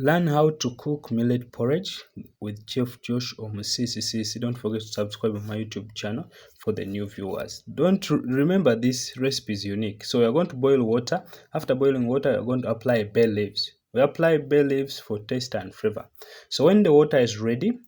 Learn how to cook millet porridge with Chef Josh or CCC. Don't forget to subscribe on my YouTube channel for the new viewers. Don't remember this recipe is unique. So we are going to boil water. After boiling water, we are going to apply bay leaves. We apply bay leaves for taste and flavor. So when the water is ready,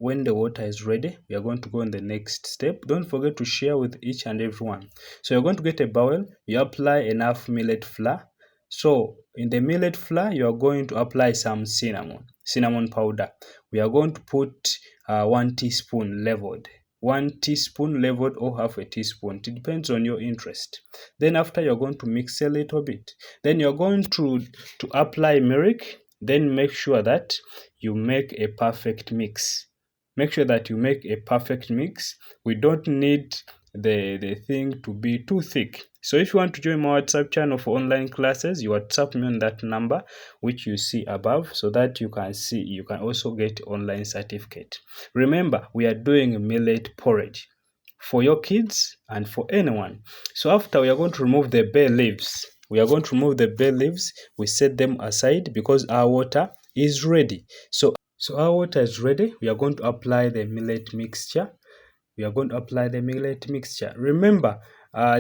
we are going to go on the next step. Don't forget to share with each and everyone. So you're going to get a bowl. You apply enough millet flour. So in the millet flour, you are going to apply some cinnamon powder. We are going to put 1 teaspoon leveled. 1 teaspoon leveled or half a teaspoon. It depends on your interest. Then after, you're going to mix a little bit. Then you're going to apply milk. Then make sure that you make a perfect mix. Make sure that you make a perfect mix. We don't need the thing to be too thick. So if you want to join my WhatsApp channel for online classes, you WhatsApp me on that number which you see above, so that you can also get online certificate. Remember, we are doing millet porridge for your kids and for anyone. So after, we are going to remove the bay leaves. We set them aside because our water is ready. So our water is ready. We are going to apply the millet mixture. Remember,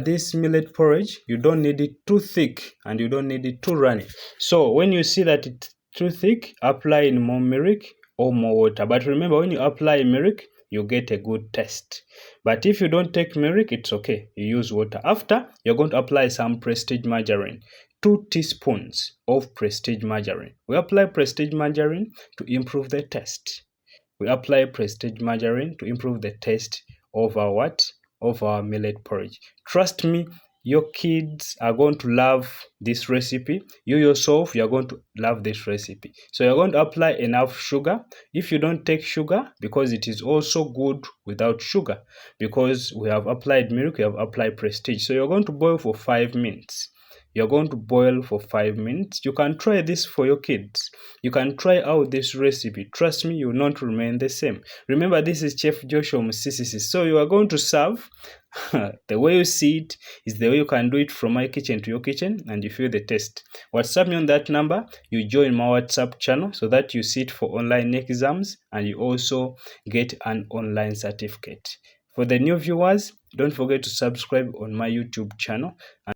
this millet porridge, you don't need it too thick and you don't need it too runny. So when you see that it's too thick, apply in more milk or more water. But remember, when you apply milk, you get a good taste. But if you don't take milk, it's okay. You use water. After, you're going to apply some Prestige margarine. 2 teaspoons of Prestige margarine. We apply Prestige margarine to improve the taste. Of our millet porridge. Trust me, your kids are going to love this recipe. You yourself, you are going to love this recipe. So you're going to apply enough sugar. If you don't take sugar, because it is also good without sugar, because we have applied milk, we have applied Prestige. So you're going to boil for 5 minutes. You can try this for your kids. You can try out this recipe. Trust me, you will not remain the same. Remember, this is Chef Joshua Musisisi. So you are going to serve. The way you see it is the way you can do it from my kitchen to your kitchen, and you feel the taste. WhatsApp me on that number. You join my WhatsApp channel so that you sit for online exams and you also get an online certificate. For the new viewers, don't forget to subscribe on my YouTube channel.